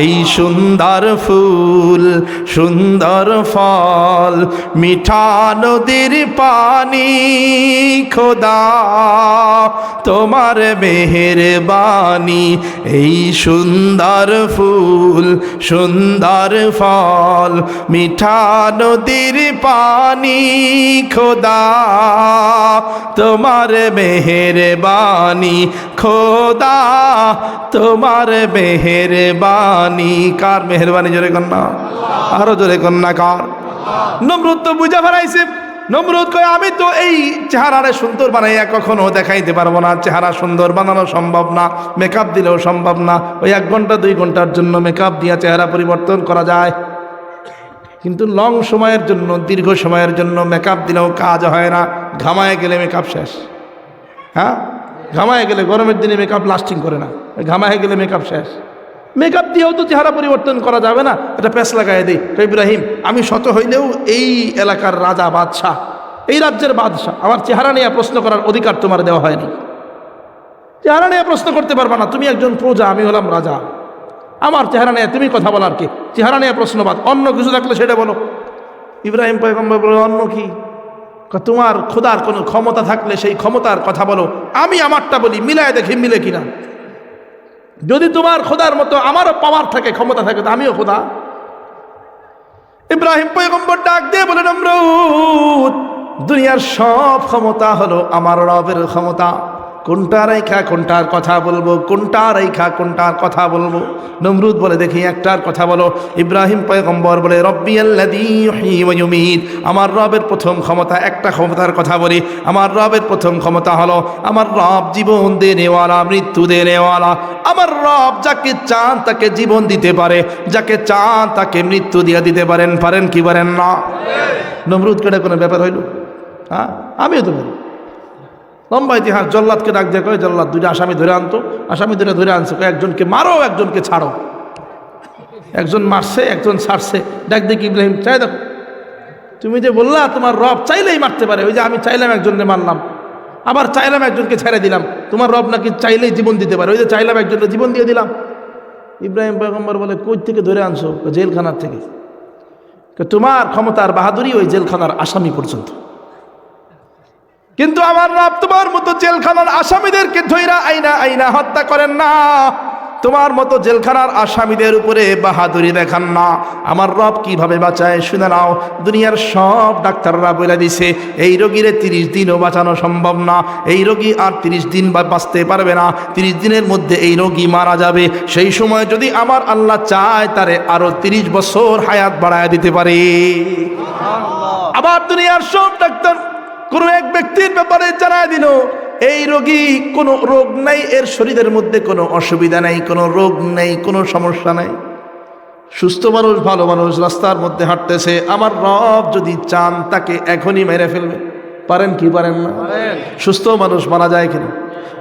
এই সুন্দর ফুল সুন্দর ফল মিঠা নদীর পানি খোদা তোমার মেহেরবানি এই সুন্দর ফুল সুন্দর ফল মিঠা নদীর পানি খোদা তোমার মেহেরবানি খোদা তোমার মেহেরবানি কার মেহেরবানি জোরে কন্যা আরো জোরে কন্যা কার নমরুদ তো বুঝা ফেলাইছে নমরুদ কয় আমি তো এই চেহারারে সুন্দর বানাইয়া কখনো দেখাইতে পারবো না চেহারা সুন্দর বানানো সম্ভব না মেকআপ দিলেও সম্ভব না ওই 1 ঘন্টা 2 ঘন্টার জন্য মেকআপ দিয়ে চেহারা পরিবর্তন করা যায় কিন্তু লং সময়ের জন্য দীর্ঘ সময়ের জন্য মেকআপ দিলেও কাজ হয় না ঘামায় গেলে মেকআপ শেষ হ্যাঁ ঘামায় গেলে গরমের দিনে মেকআপ লাস্টিং করে না ঘামায় গেলে মেকআপ শেষ মেকআপ দিয়েও তো চেহারা পরিবর্তন করা যাবে না এটা প্যাঁচ লাগাই দিই ইব্রাহিম আমি শত হইলেও এই এলাকার রাজা বাদশাহ এই রাজ্যের বাদশাহ আমার চেহারা নিয়ে প্রশ্ন করার অধিকার তোমার দেওয়া হয়নি চেহারা নিয়ে প্রশ্ন করতে পারবা না তুমি একজন প্রজা আমি হলাম রাজা আমার চেহারা নিয়ে তুমি কথা বলার কি চেহারা নিয়ে প্রশ্নবাদ অন্য কিছু থাকলে সেটা বলো ইব্রাহিম পয়গম্বর বলে অন্য কি তোমার খোদার কোনো ক্ষমতা থাকলে সেই ক্ষমতার কথা বলো আমি আমারটা বলি মিলায় দেখি মিলে কিনা যদি তোমার খোদার মতো আমারও পাওয়ার থাকে ক্ষমতা থাকে তো আমিও খোদা ইব্রাহিম পয়গম্বর ডাক দিয়ে বলে নমরুদ দুনিয়ার সব ক্ষমতা হলো আমার রবের ক্ষমতা কোনটা রেখা কোনটার কথা বলবো কোনটা রেখা কোনটার কথা বলবো নমরুদ বলে দেখি একটার কথা বলো ইব্রাহিম পয়গম্বর বলে রব্বিয়াল্লাযী ইউহয়ী ওয়া ইউমীত আমার রবের প্রথম ক্ষমতা একটা ক্ষমতার কথা বলি আমার রবের প্রথম ক্ষমতা হলো আমার রব জীবন দেনেওয়ালা মৃত্যু দেনেওয়ালা আমার রব যাকে চান তাকে জীবন দিতে পারে যাকে চান তাকে মৃত্যু দিয়ে দিতে পারেন কি পারেন না নমরুদ কেটে কোনো ব্যাপার হইল হ্যাঁ আমিও তো বলি লম্বা ইতিহাস জল্লাদকে ডাক দিয়ে কয় জল্লাদ 2টা আসামি ধরে আনতো আসামি ধরে আনছে কয় একজনকে মারো একজনকে ছাড়ো একজন মারছে একজন ছাড়ছে ডাক দিয়ে কি ইব্রাহিম চাই দেখো তুমি যে বললা তোমার রব চাইলেই মারতে পারে ওই যে আমি চাইলাম একজনকে মারলাম আবার চাইলাম একজনকে ছেড়ে দিলাম তোমার রব নাকি চাইলেই জীবন দিতে পারে ওই যে চাইলাম একজনকে জীবন দিয়ে দিলাম ইব্রাহিম পয়গম্বর বলে কই থেকে ধরে আনছো জেলখানার থেকে তোমার ক্ষমতার বাহাদুরি ওই জেলখানার আসামি পর্যন্ত কিন্তু আমার রব তোমার মতো জেলখানার আসামিদেরকে ধইরা আইনা হত্যা করেন না তোমার মতো জেলখানার আসামিদের উপরে বাহাদুরি দেখান না আমার রব কিভাবে বাঁচায় শুনে নাও দুনিয়ার সব ডাক্তাররা বলে দিছে এই রোগীরে 30 দিনও বাঁচানো সম্ভব না এই রোগী আর 30 দিন বাঁচতে পারবে না 30 দিনের মধ্যে এই রোগী মারা যাবে সেই সময় যদি আমার আল্লাহ চায় তারে আরো 30 বছর হায়াত বাড়ায় দিতে পারে আবার দুনিয়ার সব ডাক্তার কোনো এক ব্যক্তির ব্যাপারে জানায় দিল এই রোগী কোনো রোগ নাই এর শরীরের মধ্যে কোনো অসুবিধা নাই কোনো রোগ নেই কোনো সমস্যা নাই সুস্থ মানুষ ভালো মানুষ রাস্তার মধ্যে হাঁটতেছে আমার রব যদি চান তাকে এখনই মেরে ফেলবে পারেন কি পারেন না সুস্থ মানুষ মারা যায় কিনা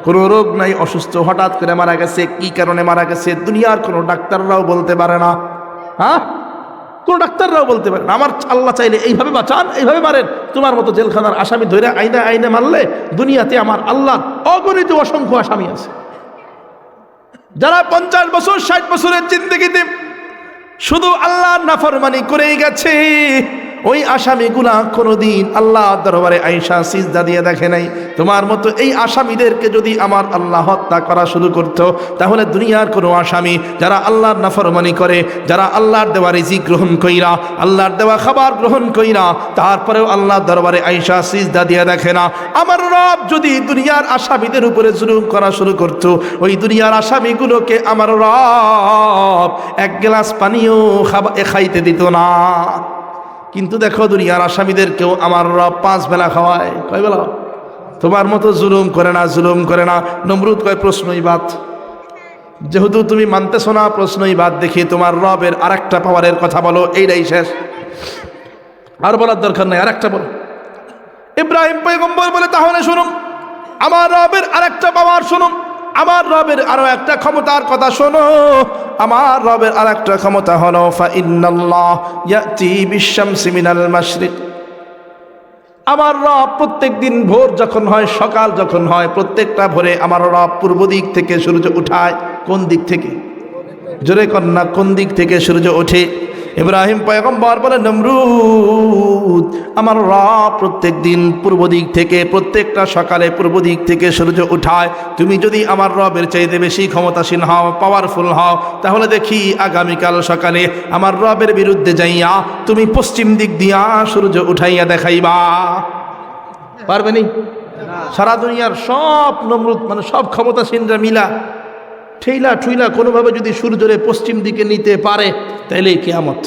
কোনো রোগ নাই অসুস্থ হঠাৎ করে মারা গেছে কি কারণে মারা গেছে দুনিয়ার কোনো ডাক্তাররাও বলতে পারে না হ্যাঁ কোনো ডাক্তাররাও বলতে পারেন আমার আল্লাহ চাইলে এইভাবে বাঁচান এইভাবে মারেন তোমার মতো জেলখানার আসামি ধরে আইনে মারলে দুনিয়াতে আমার আল্লাহ অগণিত অসংখ্য আসামি আছে যারা 50 বছর 60 বছরের জিন্দেগিতে শুধু আল্লাহর নাফরমানি করেই গেছে ওই আসামিগুলা কোনোদিন আল্লাহ দরবারে আয়েশা সিজদা দিয়ে দেখে নাই তোমার মতো এই আসামিদেরকে যদি আমার আল্লাহ হত্যা করা শুরু করত তাহলে দুনিয়ার কোনো আসামি যারা আল্লাহর নাফরমানি করে যারা আল্লাহর দেওয়া রিজিক গ্রহণ কইরা আল্লাহর দেওয়া খাবার গ্রহণ কইরা তারপরেও আল্লাহর দরবারে আয়েশা সিজদা দিয়ে দেখে না আমার রব যদি দুনিয়ার আসামিদের উপরে জুলুম করা শুরু করত ওই দুনিয়ার আসামিগুলোকে আমার রব 1 গ্লাস পানিও খাইতে দিত না কিন্তু দেখো দুনিয়ার আসামিদেরকেও আমার রব 5 বেলা খাওয়ায় কয় বেলা তোমার মতো জুলুম করে না নমরুদ কয় প্রশ্নই বাদ যেহেতু তুমি মানতেছো না প্রশ্নই বাদ দেখি তোমার রবের আরেকটা পাওয়ারের কথা বলো এইটাই শেষ আর বলার দরকার নাই আরেকটা বলো ইব্রাহিম পয়গম্বর বলে তাহলে শুনুন আমার রবের আরেকটা পাওয়ার শুনুন আমার রবের আরো একটা ক্ষমতার কথা শোনো আমার রবের আরেকটা ক্ষমতা হলো ফা ইন্নাল্লাহ ইয়াতি বিশ-শামসি মিনাল মাশরিক আমার রব প্রত্যেকদিন ভোর যখন হয় সকাল যখন হয় প্রত্যেকটা ভোরে আমার রব পূর্ব দিক থেকে সূর্য উঠায় কোন দিক থেকে জোরে কন্যা কোন দিক থেকে সূর্য ওঠে? ইব্রাহিম পয়গম্বর বলে, নমরুদ, আমার রব প্রত্যেক দিন পূর্ব দিক থেকে, প্রত্যেকটা সকালে পূর্ব দিক থেকে সূর্য উঠায়। তুমি যদি আমার রবের চাইতে বেশি ক্ষমতাসীন হও, পাওয়ারফুল হও, তাহলে দেখি আগামীকাল সকালে আমার রবের বিরুদ্ধে যাইয়া তুমি পশ্চিম দিক দিয়া সূর্য উঠাইয়া দেখাইবা। পারবে নি? সারা দুনিয়ার সব নমরুদ মানে সব ক্ষমতাসীনরা মিলা ঠেইলা ঠুইলা কোনোভাবে যদি সূর্যরে পশ্চিম দিকে নিতে পারে, তাইলে কিয়ামত।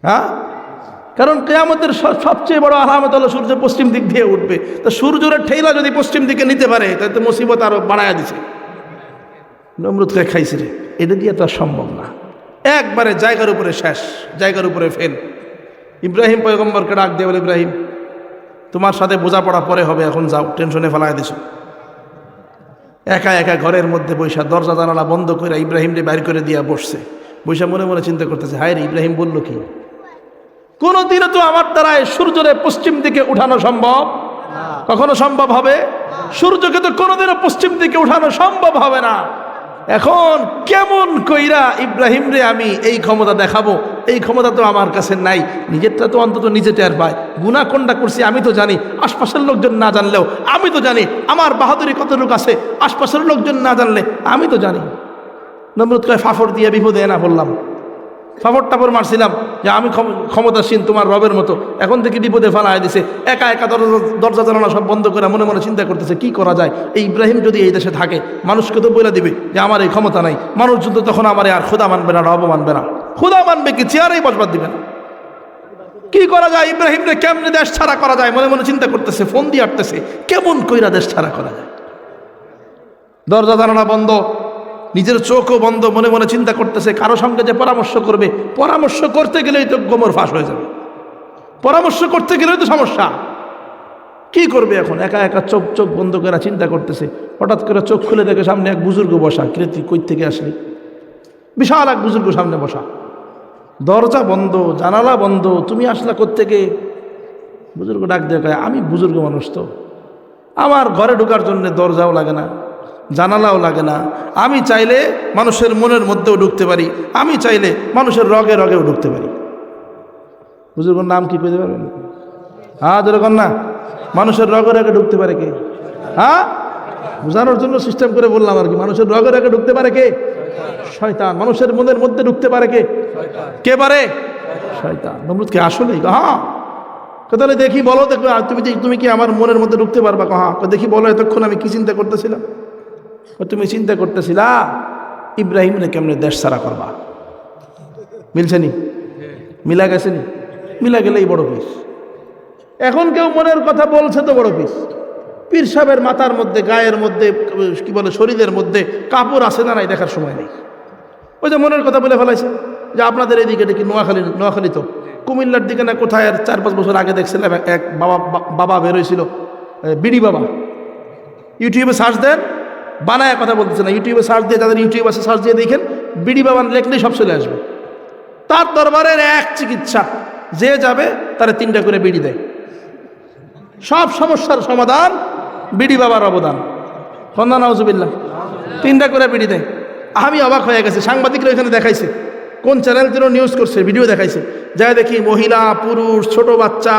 হ্যাঁ, কারণ কিয়ামতের সবচেয়ে বড় আলামত হলো সূর্য পশ্চিম দিক দিয়ে উঠবে। তো সূর্যরে ঠেইলা যদি পশ্চিম দিকে নিতে পারে, তাহলে তো মুসিবত আরো বাড়ায়া দিছে। নমরুদকে খাইছে রে, এটা দিয়ে তো আর সম্ভব না। একবারে জায়গার উপরে শেষ, জায়গার উপরে ফেল। ইব্রাহিম পয়গম্বরকে ডাক দিয়ে বলে, ইব্রাহিম, তোমার সাথে বোঝাপড়া পরে হবে, এখন যাও, টেনশনে ফেলায় দিছো। একা একা ঘরের মধ্যে বৈশা দরজা জানালা বন্ধ করে ইব্রাহিমকে বাইর করে দিয়া বসছে। বৈশা মনে মনে চিন্তা করতেছে, হায় রে, ইব্রাহিম বলল কি? কোনোদিনও তো আমার দ্বারায় সূর্যরে পশ্চিম দিকে উঠানো সম্ভব কখনো সম্ভব হবে? সূর্যকে তো কোনোদিনও পশ্চিম দিকে উঠানো সম্ভব হবে না। এখন কেমন কইরা ইব্রাহিম রে আমি এই ক্ষমতা দেখাবো? এই ক্ষমতা তো আমার কাছে নাই। নিজেরটা তো অন্তত নিজে টের পায়। গুনাহ কোনটা করছি আমি তো জানি, আশপাশের লোকজন না জানলেও আমি তো জানি। আমার বাহাদুরি কতটুকু আছে আশপাশের লোকজন না জানলে আমি তো জানি। নমরুদ কয়, ফাফড় দিয়ে বিপদে না বললাম, ফাফড় টাফড় মারছিলাম যে আমি ক্ষমতাসীন তোমার রবের মতো, এখন থেকে বিপদে ফেলায় দিছে। একা একা দরজা জানালা সব বন্ধ করে মনে মনে চিন্তা করতেছে কি করা যায়। এই ইব্রাহিম যদি এই দেশে থাকে, মানুষকে তো বলে দিবে যে আমার এই ক্ষমতা নাই। মানুষ যদি তখন আমার আর খোদা মানবে না, রব মানবে না। খোদা মানবে কি? চেয়ারেই বসবার দিবে না। কি করা যায়? ইব্রাহিমরে কেমনে দেশ ছাড়া করা যায় মনে মনে চিন্তা করতেছে, ফোন দিয়ে আটতেছে কেমন কইরা দেশ ছাড়া করা যায়। দরজা জানালা বন্ধ, নিজের চোখও বন্ধ, মনে মনে চিন্তা করতেছে কারো সঙ্গে যে পরামর্শ করবে, পরামর্শ করতে গেলেই তো গোমর ফাঁস হয়ে যাবে। পরামর্শ করতে গেলেই তো সমস্যা। কি করবে এখন? একা একা চোখ বন্ধ করে চিন্তা করতেছে। হঠাৎ করে চোখ খুলে দেখে সামনে এক বুজুর্গ বসা। কৃতি কই থেকে আসলি? বিশাল এক বুজুর্গ সামনে বসা, দরজা বন্ধ, জানালা বন্ধ, তুমি আসলা কোত্থেকে? বুজুর্গ ডাক দিয়ে কয়, আমি বুজুর্গ মানুষ তো, আমার ঘরে ঢোকার জন্য দরজাও লাগে না, জানালাও লাগে না। আমি চাইলে মানুষের মনের মধ্যেও ঢুকতে পারি, আমি চাইলে মানুষের রগে রগেও ঢুকতে পারি। বুজুর্গর নাম কি পেতে পারবেন? হ্যাঁ, যেরকম না, মানুষের রগে রগে ঢুকতে পারে কে? হ্যাঁ, বোঝানোর জন্য সিস্টেম করে বললাম আর কি। মানুষের রগে রগে ঢুকতে পারে কে? শয়তান। মানুষের মনের মধ্যে ঢুকতে পারে কে? কে পারে? শয়তান। নমরুদকে আসলেই? হ্যাঁ। তাহলে দেখি বলো, দেখো তুমি কি আমার মনের মধ্যে ঢুকতে পারবা? হ্যাঁ। দেখি বলো, এতক্ষণ আমি কি চিন্তা করতেছিলাম? তুমি চিন্তা করতেছিলা ইব্রাহিমরে কেমনে দেশ ছাড়া করবা। মিলছে নি? মিলা গেছে নি? মিলা গেলেই বড় পিস। এখন কেউ মনের কথা বলছে তো বড় পিস। পীর সাহেবের মাথার মধ্যে, গায়ের মধ্যে, কি বলে, শরীরের মধ্যে কাপড় আছে না নাই দেখার সময় নেই। ওই যে মনের কথা বলে ফেলাইছে যে আপনাদের এইদিকে দেখি নোয়াখালী তো কুমিল্লার দিকে না কোথায়, আর 4-5 বছর আগে দেখছিলাম এক বাবা বেরোয়ছিল, বিডি বাবা। ইউটিউবে সার্চ দেন, বানায় কথা বলতেছে না, ইউটিউবে সার্চ দিয়ে, যাদের ইউটিউব আছে সার্চ দিয়ে দেখেন, বিডি বাবা লেখলেই সব চলে আসবে। তার দরবারের এক চিকিৎসা, যে যাবে তারা 3টা করে বিড়ি দেয়। সব সমস্যার সমাধান বিডি বাবার অবদান। কন্যা নাউজুবিল্লাহ। 3টা করে বিড়ি দেয়। আমি অবাক হয়ে গেছি। সাংবাদিকরা এখানে দেখাইছে, কোন চ্যানেল যেন নিউজ করছে, ভিডিও দেখাইছে, যাই দেখি মহিলা, পুরুষ, ছোট বাচ্চা,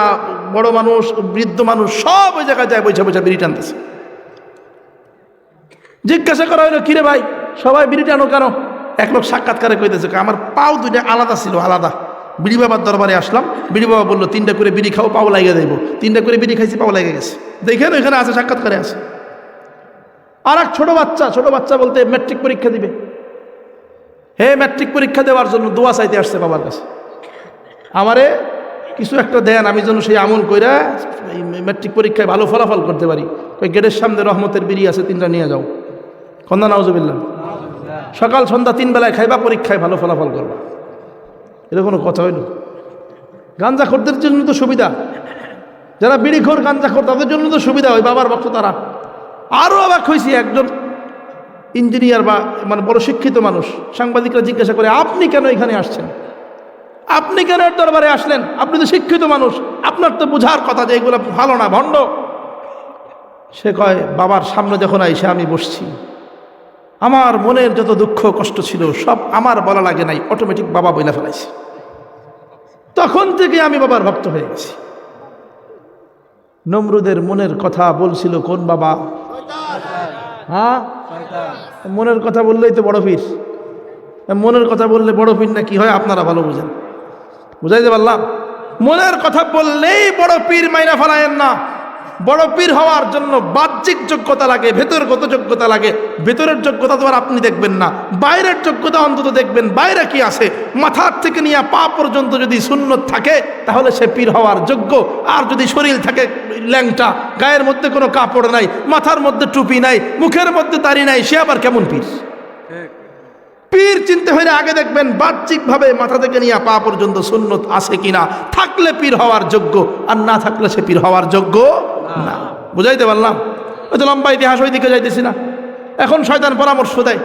বড় মানুষ, বৃদ্ধ মানুষ সব ওই জায়গায় যায় বৈশা বৈশা বিড়ি টানতেছে। জিজ্ঞাসা করা হলো, কিরে ভাই সবাই বিড়ি টানো কেন? এক লোক সাক্ষাৎকারে কইতেছে, আমার পাও 2টা আলাদা ছিল, আলাদা। বিড়ি বাবার দরবারে আসলাম, বিড়ি বাবা বললো 3টা করে বিড়ি খাও, পাও লাগিয়ে দেবো। 3টা করে বিড়ি খাইছি, পাও লেগে গেছে। দেখেন ওইখানে আছে, সাক্ষাৎকারে আছে। আর এক ছোট বাচ্চা বলতে ম্যাট্রিক পরীক্ষা দিবে। হে, ম্যাট্রিক পরীক্ষা দেওয়ার জন্য দোয়া চাইতে আসছে বাবার কাছে, আমারে কিছু একটা দেন, আমি যেন সেই আমল কইরা ম্যাট্রিক পরীক্ষায় ভালো ফলাফল করতে পারি। ওই গেটের সামনে রহমতের বিড়ি আছে, 3টা নিয়ে যাও। কন্যা নাউজুবিল্লাহ। সকাল সন্ধ্যা 3 বেলায় খাইবা, পরীক্ষায় ভালো ফলাফল করবা। এটা কোনো কথা হইল? গাঞ্জাখোরদের জন্য তো সুবিধা, যারা বিড়িখোর গাঞ্জাখোর তাদের জন্য তো সুবিধা। ওই বাবার ভক্ত তারা। আরও অবাক হয়েছি, একজন ইঞ্জিনিয়ার বা মানে বড় শিক্ষিত মানুষ, সাংবাদিকরা জিজ্ঞাসা করে, আপনি কেন এখানে আসছেন? আপনি কেন এর দরবারে আসলেন? আপনি তো শিক্ষিত মানুষ, আপনার তো বোঝার কথা যে এগুলো ভালো না, ভণ্ড। সে কয়, বাবার সামনে যখন আইসে আমি বসছি, আমার মনের যত দুঃখ কষ্ট ছিল সব আমার বলা লাগে নাই, অটোমেটিক বাবা বইলা ফেলাইছে। তখন থেকে আমি বাবার ভক্ত হয়ে গেছি। নমরুদের মনের কথা বলছিল কোন বাবা? হ্যাঁ, মনের কথা বললেই তো বড় পীর। মনের কথা বললে বড় পীর না কি হয় আপনারা ভালো বুঝেন, বুঝাইতে পারলাম? মনের কথা বললেই বড় পীর মাইনা ফেলায়েন না। বড় পীর হওয়ার জন্য বাহ্যিক যোগ্যতা লাগে, ভেতরগত যোগ্যতা লাগে। ভেতরের যোগ্যতা তো আর আপনি দেখবেন না, বাইরের যোগ্যতা অন্তত দেখবেন। বাইরে কি আছে? মাথার থেকে নিয়ে পা পর্যন্ত যদি সুন্নত থাকে তাহলে সে পীর হওয়ার যোগ্য। আর যদি শরীর থাকে ল্যাংটা, গায়ের মধ্যে কোনো কাপড় নাই, মাথার মধ্যে টুপি নাই, মুখের মধ্যে দাড়ি নাই, সে আবার কেমন পীর? পীর চিনতে হইলে আগে দেখবেন বাহ্যিকভাবে মাথা থেকে নিয়ে পা পর্যন্ত সুন্নত আছে কিনা। থাকলে পীর হওয়ার যোগ্য, আর না থাকলে সে পীর হওয়ার যোগ্য না। বুঝাইতে পারলাম? ওই তো লম্বা ইতিহাস, ওই দিকে যাইতেছি না। এখন শয়তান পরামর্শ দেয়,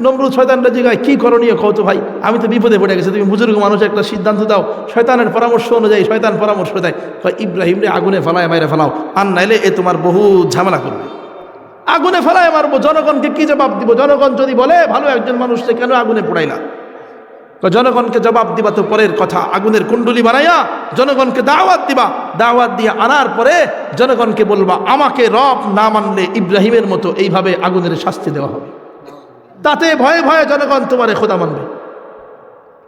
নমরুদ শয়তানরা জিগায় কি করণীয় কও তো ভাই, আমি তো বিপদে পড়ে গেছি, তুমি বুজুর্গ মানুষ একটা সিদ্ধান্ত দাও। শয়তানের পরামর্শ অনুযায়ী শয়তান পরামর্শ দেয়, ইব্রাহিম রে আগুনে ফেলায় মাইরে ফেলাও, আর নাইলে এ তোমার বহু ঝামেলা করবে। আগুনে ফেলায় মারবো, জনগণকে কি জবাব দিব? জনগণ যদি বলে ভালো একজন মানুষকে কেন আগুনে পোড়াইলা? জনগণকে জবাব দিবা তো পরের কথা। আগুনের কুণ্ডুলি বানাইয়া জনগণকে দাওয়াত দিবা, দাওয়াত দিয়ে আনার পরে জনগণকে বলবা আমাকে রব না মানলে ইব্রাহিমের মতো এইভাবে আগুনের শাস্তি দেওয়া হবে। তাতে ভয়ে ভয়ে জনগণ তোমারে খোদা মানবে,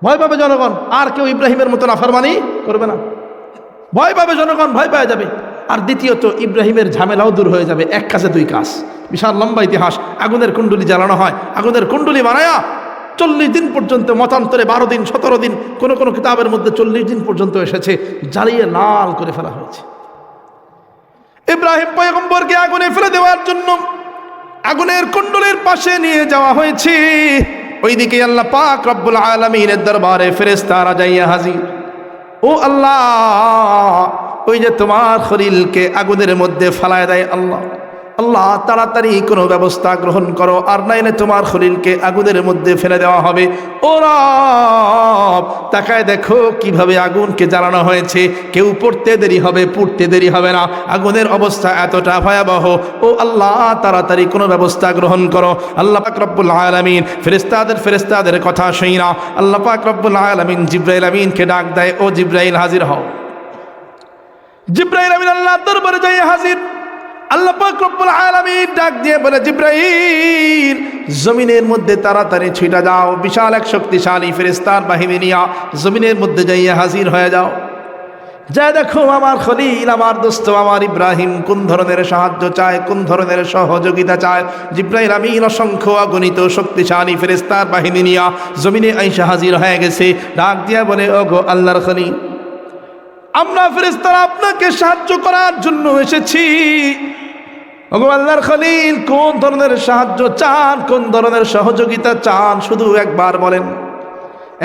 ভয় পাবে জনগণ। আর কেউ ইব্রাহিমের মতো নাফরমানি করবে না, ভয় পাবে জনগণ, ভয় পাওয়া যাবে। আর দ্বিতীয়ত ইব্রাহিমের ঝামেলাও দূর হয়ে যাবে। এক কাজে দুই কাজ। বিশাল লম্বা ইতিহাস। আগুনের কুণ্ডুলি জ্বালানো হয়, আগুনের কুণ্ডুলি বানায়া 40 দিন পর্যন্ত, মতান্তরে 12 দিন 17 দিন, কোন কোন কিতাবের মধ্যে 40 দিন পর্যন্ত এসেছে, জ্বালিয়ে লাল করে ফেলা হয়েছে। ইব্রাহিম পয়গম্বরকে আগুনে ফেলে দেওয়ার জন্য আগুনের কুণ্ডুলির পাশে নিয়ে যাওয়া হয়েছে। ওইদিকে আল্লাহ পাক রব্বুল আলামিনের দরবারে ফেরেশতারা যাইয়া হাজির। ও আল্লাহ, ওই যে তোমার খলিলকে আগুনের মধ্যে ফেলায় দেয়, আল্লাহ আল্লাহ তাড়াতাড়ি কোনো ব্যবস্থা গ্রহণ করো, আর নাইলে তোমার খলিলকে আগুনের মধ্যে ফেলে দেওয়া হবে। ও রব, তাকায় দেখো কিভাবে আগুনকে জ্বালানো হয়েছে। কেউ পড়তে দেরি হবে, পুড়তে দেরি হবে না। আগুনের অবস্থা এতটা ভয়াবহ। ও আল্লাহ, তাড়াতাড়ি কোনো ব্যবস্থা গ্রহণ করো। আল্লাহ পাক রব্বুল আলামিন ফেরেশতাদের কথা শুনি না। আল্লাহ পাক রব্বুল আলামিন জিবরাইল আমিনকে ডাক দেয়, ও জিবরাইল হাজির হও। জিবরাইল আমিন আল্লাহর দরবারে যাই হাজির। আল্লাহ পাক রব্বুল আলামিন ডাক দিয়ে বলে, জিবরাইল জমিনের মধ্যে তাড়াতাড়ি ছুটে যাও, বিশাল এক শক্তিশালী ফেরেশতার বাহিনী নিয়ে জমিনের মধ্যে যাইয়া হাজির হয়ে যাও। যা দেখো আমার খলিল, আমার দোস্ত, আমার ইব্রাহিম কোন ধরনের সাহায্য চায়, কোন ধরনের সহযোগিতা চায়। জিবরাইল আমিন অসংখ্য অগণিত শক্তিশালী ফেরেশতার বাহিনী নিয়ে জমিনে আইসা হাজির হয়ে গেছে। ডাক দিয়া বলে, ওগো আল্লাহর খলিল, আমরা ফেরেশতারা আপনাকে সাহায্য করার জন্য এসেছি। ওগো আল্লাহর খলিল, কোন ধরনের সাহায্য চান, কোন ধরনের সহযোগিতা চান, শুধু একবার বলেন।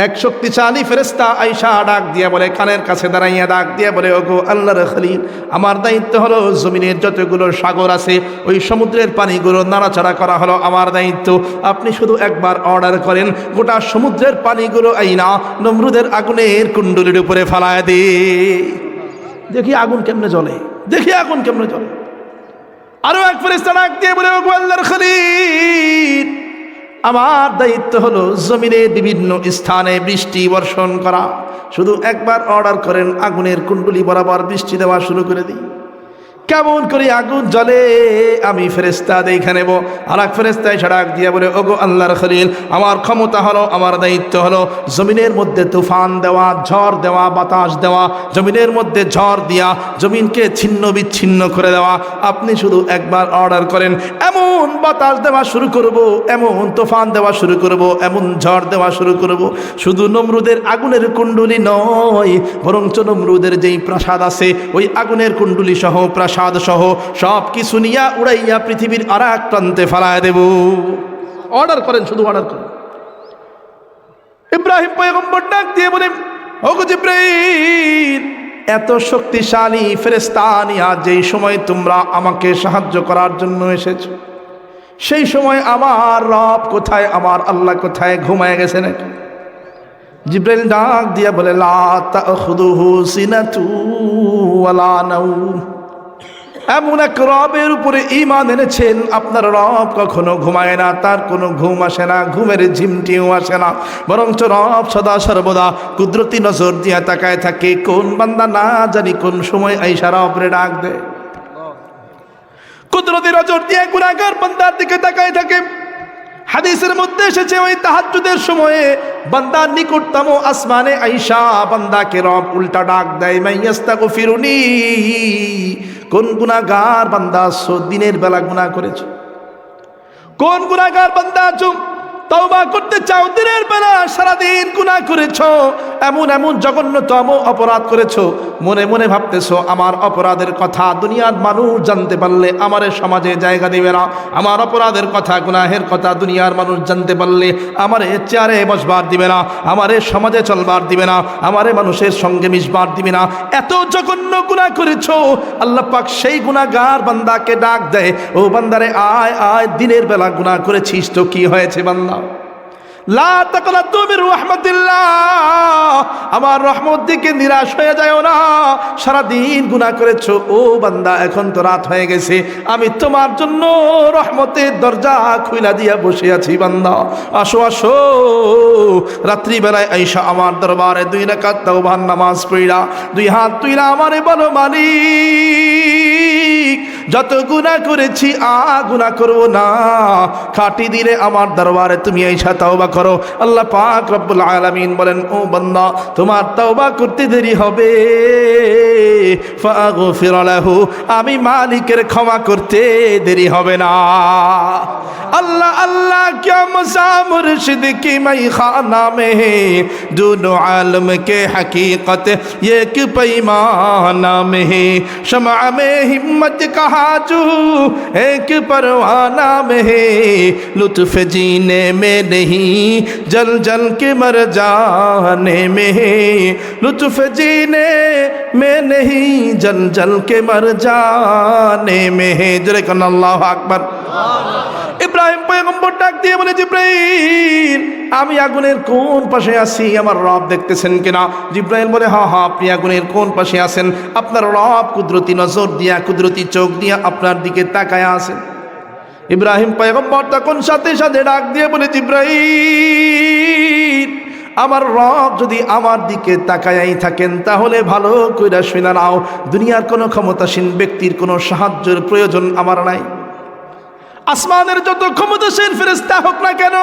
এক শক্তিশালী ফেরেশতা আইসা ডাক দিয়া বলে, কানের কাছে দাঁড়াইয়া ডাক দিয়া বলে, ওগো আল্লাহর খলিল, আমার দায়িত্ব হলো জমিনের যতগুলো সাগর আছে ওই সমুদ্রের পানিগুলো নাড়াচাড়া করা হলো আমার দায়িত্ব। আপনি শুধু একবার অর্ডার করেন, গোটা সমুদ্রের পানিগুলো আইনা নমরুদের আগুনের কুণ্ডুলির উপরে ফালায় দে। দেখি আগুন কেমনে জ্বলে, দেখি আগুন কেমনে জ্বলে। আরো এক ফেরেশতা ডাক দিয়ে বলে, ওগো আল্লাহর খলিল, আমার দায়িত্ব হলো জমিনে বিভিন্ন স্থানে বৃষ্টি বর্ষণ করা। শুধু একবার অর্ডার করেন, আগুনের কুণ্ডুলি বরাবর বৃষ্টি দেওয়া শুরু করে দিই। কেমন করে আগুন জ্বলে আমি ফেরেশতা দেখে নেব। আর এক ফেরেশতা এসে ডাক দিয়ে বলে, ওগো আল্লাহর খলিল, আমার ক্ষমতা হলো, আমার দায়িত্ব হলো জমিনের মধ্যে তুফান দেওয়া, ঝড় দেওয়া, বাতাস দেওয়া, জমিনের মধ্যে ঝড় দিয়া জমিনকে ছিন্ন বিচ্ছিন্ন করে দেওয়া। আপনি শুধু একবার অর্ডার করেন, এমন বাতাস দেওয়া শুরু করব, এমন তুফান দেওয়া শুরু করব, এমন ঝড় দেওয়া শুরু করব। শুধু নমরুদের আগুনের কুণ্ডুলি নয়, বরঞ্চ নমরুদের যেই প্রাসাদ আছে ওই আগুনের কুণ্ডুলি সহ, প্রাসাদ সহ সব কিছু নিয়ে উড়াইয়া পৃথিবীর আর এক প্রান্তে ফেলায় দেব। অর্ডার করেন, শুধু অর্ডার করেন। ইব্রাহিম পয়গম্বর ডাক দিয়ে বলে, ওগো জিবরাইল, এত শক্তিশালী ফেরেশতা নিয়া যেই সময় তোমরা আমাকে সাহায্য করার জন্য এসেছো, সেই সময় আমার রব কোথায়, আমার আল্লাহ কোথায়, ঘুমায় গেছে নাকি? জিবরাইল ডাক দিয়া বলে, লা তাখুযুহু সিনাতু ওয়ালা নাওম। এমন এক রবের উপরে ঈমান এনেছেন, আপনার রব কখনো ঘুমায় না, তার কোনো ঘুম আসে না, ঘুমের ঝিমটিও আসে না, বরঞ্চ রব সদা সর্বদা কুদরতি নজর দিয়া তাকায় থাকে। কোন বান্দা না জানি কোন সময় আইসা রবরে ডাক দেয়, কুদরতি নজর দিয়ে গুনাহগার বান্দার দিকে তাকায় থাকে। হাদিসের মধ্যে এসেছে ওই তাহাজ্জুদের সময়ে বান্দার নিকটতম আসমানে আইসা বান্দাকে রব উল্টা ডাক দেয়, মাইয়াস্তাগফিরুনি, কোন গুনাহগার বান্দা আছো দিনের বেলা গুনাহ করেছো? কোন গুনাহগার বান্দা আছো তওবা করতে চাও, দিনের বেলা সারাদিন গুনাহ করেছো, এমন এমন জঘন্যতম অপরাধ করেছো, মনে মনে ভাবতেছো আমার অপরাধের কথা দুনিয়ার মানুষ জানতে পারলে আমারে সমাজে জায়গা দিবে না, আমার অপরাধের কথা গুনাহের কথা দুনিয়ার মানুষ জানতে পারলে আমারে চেয়ারে বসবার দিবে না, আমারে সমাজে চলবার দিবে না, আমারে মানুষের সঙ্গে মিশবার দিবে না, এত জঘন্য গুনাহ করেছো। আল্লাহ পাক সেই গুনাহগার বান্দাকে ডাক দেয়, ও বান্দারে আয় আয়, দিনের বেলা গুনাহ করেছিস তো কি হয়েছে বান্দা, লা তাকনাতু মির রাহমাতিল্লাহ, আমার রহমত থেকে নিরাশ হয়ে যাও না, সারাদিন গুনাহ করেছো, ও বান্দা এখন তো রাত হয়ে গেছে, আমি তোমার জন্য রহমতের দরজা খুইলা দিয়া বসে আছি, বান্দা আসো আসো, রাত্রিবেলায় আইসা আমার দরবারে 2 রাকাত তাওবার নামাজ পড়া 2 হাত তুইলা আমারে বলো মালিক যত গুনাহ করেছি গুনাহ করবো না, খাঁটি দিলে আমার দরবারে তুমি আইসা তাওবা করো। আল্লাহ পাক রব্বুল আলামিন বলেন, ও বান্দা তোমার তাওবা করতে দেরি হবে, ফাগফির লাহু, আমি মালিকের ক্ষমা করতে দেরি হবে না। अल्लाह अल्लाह क्या मज़ा मुर्शिद की मई खाना में है, दोनों आलम के हकीकत एक पैमाना में है, शमा में हिम्मत कहा जो एक परवाना में है, लुत्फ जीने में नहीं जल जल के मर जाने में है, लुत्फ जीने में नहीं जल जल के मर जाने में है। जरे कन अल्लाह अकबर। ইব্রাহিম পয়গম্বর ডাক দিয়ে বলে, জিব্রাইল আমি আগুনের কোন পাশে আছি আমার রব দেখতেছেন কিনা? জিব্রাইল বলে, হ্যাঁ হ্যাঁ আপনি আগুনের কোন পাশে আছেন, আপনার রব কুদরতি নজর দিয়া কুদরতি চোখ দিয়া আপনার দিকে তাকায় আছেন। ইব্রাহিম পয়গম্বর তখন সাথে সাথে ডাক দিয়ে বলে, জিব্রাইল আমার রব যদি আমার দিকে তাকায়াই থাকেন তাহলে ভালো কইরা শুনে নাও, দুনিয়ার কোনো ক্ষমতাসীন ব্যক্তির কোনো সাহায্যের প্রয়োজন আমার নাই, আসমানের যত ক্ষমতাসীন ফেরেশতা হোক না কেন,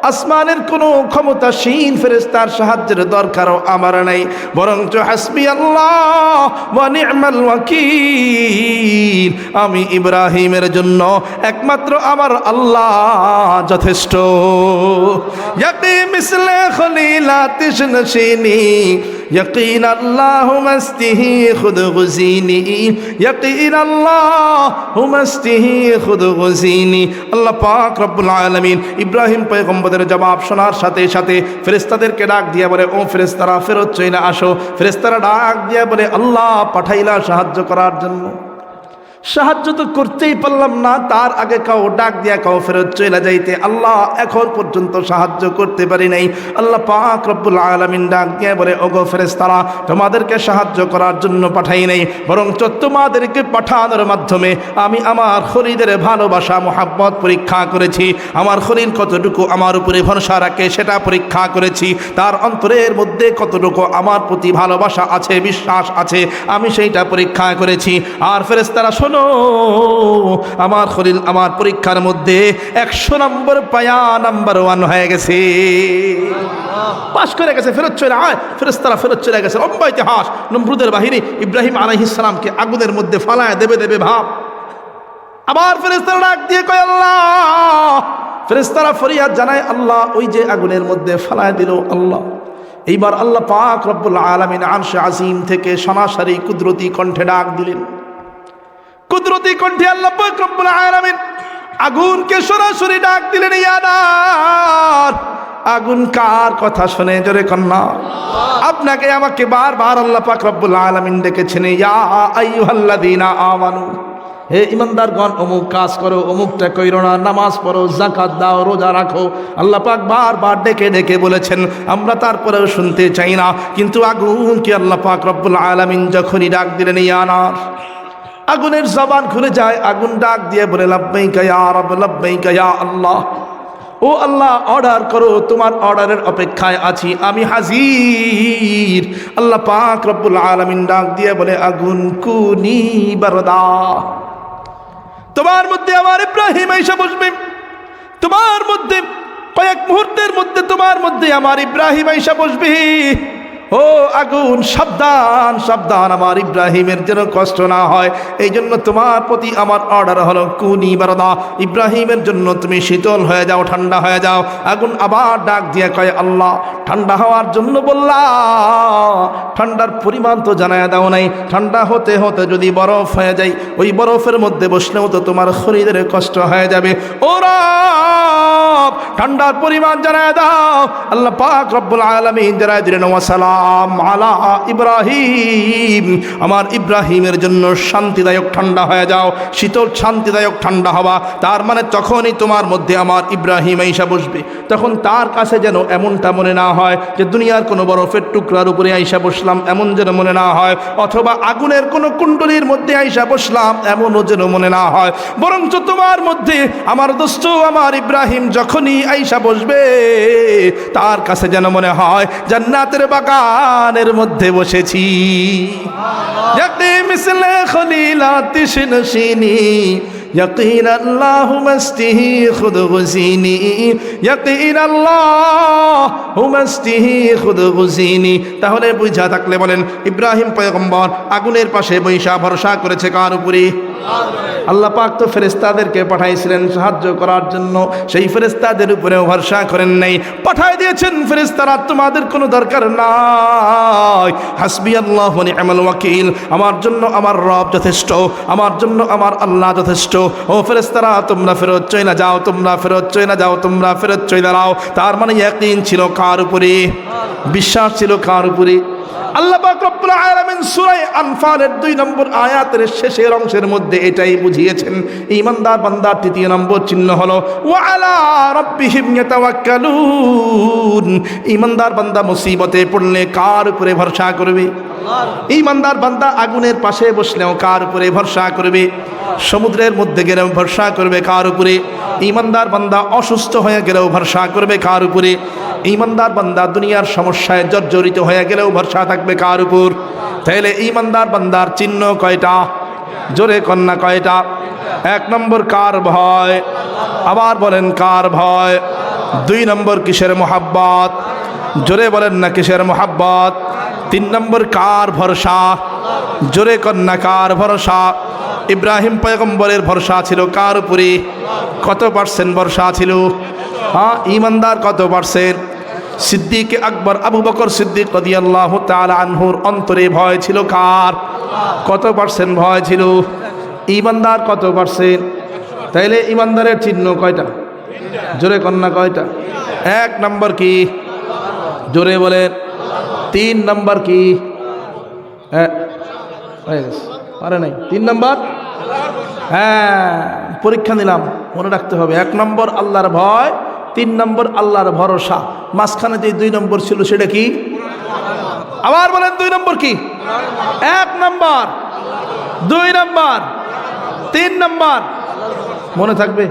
আসমানের কোনো ক্ষমতাসীন ফেরেশতার সাহায্যের দরকারও আমার নাই, বরঞ্চ হাসবি আল্লাহ ওয়া নি'মাল ওয়াকিল, আমি ইব্রাহিমের জন্য একমাত্র আমার আল্লাহ যথেষ্ট। ইয়াকি মিসলে খলিলাতিশ নশিনি यकीन अल्लाह मस्तिही खुद गुज़ीनी, यकीन अल्लाह मस्तिही खुद गुज़ीनी। अल्लाह पाक रब्बुल आलमीन इब्राहिम पैगम्बरेर जवाब शोनार साथे साथे फेरेस्तादेरके डाक दिया बोले, ओ फेरेस्तारा फेरत चले आसो। फेरेस्तारा डाक दिया बोले, अल्लाह पाठाइला साहाज्य करार जन्य, সাহায্য তো করতেই পারলাম না, তার আগে কাউ ডাক দিয়া কাউ ফেরত চলে যাইতে আল্লাহ এখন পর্যন্ত সাহায্য করতে পারি নাই। আল্লাহ পাক রব্বুল আলামিন ডাক দিয়ে বলে, ওগো ফেরেশতারা তোমাদেরকে সাহায্য করার জন্য পাঠাই নাই, বরং তোমাদেরকে পাঠানোর মাধ্যমে আমি আমার খলিদের ভালোবাসা মোহাব্বত পরীক্ষা করেছি, আমার খলিল কতটুকু আমার উপরে ভরসা রাখে সেটা পরীক্ষা করেছি, তার অন্তরের মধ্যে কতটুকু আমার প্রতি ভালোবাসা আছে বিশ্বাস আছে আমি সেইটা পরীক্ষা করেছি। আর ফেরেশতারা আমার খলিল আমার পরীক্ষার মধ্যে 100 নম্বর পায়া নাম্বার 1 হয়ে গেছে, পাস করে গেছে, ফেরত চলে আয়। ফেরেশতারা ফেরত চলে গেছে। লম্বা ইতিহাস, নমরুদের বাহিনী ইব্রাহিম আলাইহিস সালামকে আগুনের মধ্যে ফালায় দেবে ভাব। আবার ফেরেশতারা ডাক দিয়ে কয়, আল্লাহ, ফেরেশতারা ফরিয়াদ জানায়, আল্লাহ ওই যে আগুনের মধ্যে ফালায় দিল, আল্লাহ এইবার আল্লাহ পাক রব্বুল আলামিন আরশে আজিম থেকে সরাসরি কুদরতি কণ্ঠে ডাক দিলেন। কুদরতি কণ্ঠে আল্লাহ পাক রব্বুল আলামিন আগুনকে সরাসরি ডাক দিলেন, ইয়া নার। আগুন কার কথা শুনে জোরে কন্যা? আপনাকে আমাকে বারবার আল্লাহ পাক রব্বুল আলামিন ডেকেছেন, ইয়া আইয়ুহাল্লাযীনা আমানু, হে ইমানদারগণ অমুক কাজ করো, অমুকটা কইরো না, নামাজ পড়ো, যাকাত দাও, রোজা রাখো। আল্লাহ পাক বারবার ডেকে ডেকে বলেছেন, আমরা তারপরেও শুনতে চাই না। কিন্তু আগুনকে আল্লাহ পাক রব্বুল আলামিন যখনই ডাক দিলেন, ইয়া নার, আগুনের জবান খুলে যায়, আগুন ডাক দিয়ে বলে লাব্বাইকা ইয়া রাব, লাব্বাইকা ইয়া আল্লাহ। ও আল্লাহ, অর্ডার করো, তোমার অর্ডারের অপেক্ষায় আছি, আমি হাজির। আল্লাহ পাক রব্বুল আলামিন ডাক দিয়ে বলে আগুন কুনি বারদা, তোমার মধ্যে আমার ইব্রাহিম এসে বসবে, তোমার মধ্যে কয়েক মুহূর্তের মধ্যে তোমার মধ্যে আমার ইব্রাহিম এসে বসবে। ও আগুন, সাবধান সাবধান, আমার ইব্রাহিমের যেন কষ্ট না হয়, এই জন্য তোমার প্রতি আমার অর্ডার হলো কুনি বারদা, ইব্রাহিমের জন্য তুমি শীতল হয়ে যাও, ঠান্ডা হয়ে যাও। আগুন আবার ডাক দিয়ে কয় আল্লাহ, ঠান্ডা হওয়ার জন্য বললা, ঠান্ডার পরিমাণ তো জানায় দাও নাই, ঠান্ডা হতে হতে যদি বরফ হয়ে যায়, ওই বরফের মধ্যে বসলেও তো তোমার শরীরের কষ্ট হয়ে যাবে। ওরা ঠান্ডার পরিমাণ জানায় দাও। আল্লাহ পাক রব্বুল আলামিন জানায় দিলেন ওয়াসালাম আলা ইব্রাহিম, আমার ইব্রাহিমের জন্য শান্তিদায়ক ঠান্ডা হয়ে যাও, শীতল শান্তিদায়ক ঠান্ডা হওয়া। তার মানে তখনই তোমার মধ্যে আমার ইব্রাহিম আইসা বসবে, তখন তার কাছে যেন এমনটা মনে না হয় যে দুনিয়ার কোনো বরফের টুকরার উপরে আইসা বসলাম, এমন যেন মনে না হয়, অথবা আগুনের কোনো কুণ্ডলীর মধ্যে আইসা বসলাম, এমনও যেন মনে না হয়। বরঞ্চ তোমার মধ্যে আমার দোস্ত আমার ইব্রাহিম যখনই আইসা বসবে, তার কাছে যেন মনে হয় জান্নাতের বাগানের মধ্যে বসেছি। মিসলে খলিলাতি শিনশিনি يقين الله مسته خذ غزيني يقين الله مسته خذ غزيني। তাহলে বুঝা থাকলে বলেন, ইব্রাহিম পয়গম্বর আগুনের পাশে বৈশা ভরসা করেছে কার উপরে? আল্লাহ পাক তো ফেরেশতাদেরকে পাঠাইছিলেন সাহায্য করার জন্য, সেই ফেরেশতাদের উপরেও ভরসা করেন নাই, পাঠাই দিয়েছেন ফেরেশতারা, তোমাদের কোনো দরকার নাই, হাসবি আল্লাহ ওয়া নি'মাল ওয়াকিল, আমার জন্য আমার রব যথেষ্ট, আমার জন্য আমার আল্লাহ যথেষ্ট। ও ফেরেশতারা, তোমরা ফেরত চলে যাও, তোমরা ফেরত চলে যাও, তোমরা ফেরত চলে যাও। তার মানে ইয়াকিন ছিল কার উপরে? বিশ্বাস ছিল কার উপরে? আল্লাহ পাক রব্বুল আলামিন সূরা আনফালের 2 নম্বর আয়াতের শেষের অংশের মধ্যে এটাই বুঝিয়েছেন। ঈমানদার বান্দার তৃতীয় নম্বর চিহ্ন হলো ওয়া আলা রাব্বিহিম ইয়াতাওয়াক্কালুন। ঈমানদার বান্দা মুসিবতে পড়লে কার উপরে ভরসা করবে? ঈমানদার বান্দা আগুনের পাশে বসলেও কার উপরে ভরসা করবে? সমুদ্রের মধ্যে গেলেও ভরসা করবে কার উপরে? ঈমানদার বান্দা অসুস্থ হয়ে গেলেও ভরসা করবে কার উপরে? ঈমানদার বান্দা দুনিয়ার সমস্যায় জর্জরিত হয়ে গেলেও ভরসা থাকবে কার উপর? তাহলে ঈমানদার বান্দার চিহ্ন কয়টা? জোরে কন্যা কয়টা? 1 নম্বর কার ভয়? আবার বলেন কার ভয়? 2 নম্বর কিসের মোহাব্বত? জোরে বলেন না কিসের মোহাব্বত? 3 নম্বর কার ভরসা? জোরে কন্যা কার ভরসা? ইব্রাহিম পয়গম্বরের ভরসা ছিল কার উপরে? কত পার্সেন্ট ভরসা ছিল? হ্যাঁ, ঈমানদার কত পার্সেন্ট? সিদ্দিক আকবর আবু বকর সিদ্দিক রাদিয়াল্লাহু তাআলা আনহুর অন্তরে ভয় ছিল কার? কত পার্সেন্ট ভয় ছিল? ঈমানদার কত পার্সেন্ট? তাইলে ঈমানদারের চিহ্ন কয়টা? জোরে কন্যা কয়টা? 1 নম্বর কি? জোরে বলেন। 3 নম্বর কি? পারে নাই? 3 নম্বর? হ্যাঁ, পরীক্ষা নিলাম, মনে রাখতে হবে। 1 নম্বর আল্লাহর ভয়, 3 নম্বর আল্লাহর ভরসা, মাঝখানে যে 2 নম্বর ছিল সেটা কি? আবার বলেন 2 নম্বর কি? 1 নম্বর, 2 নম্বর, 3 নম্বর মনে থাকবে?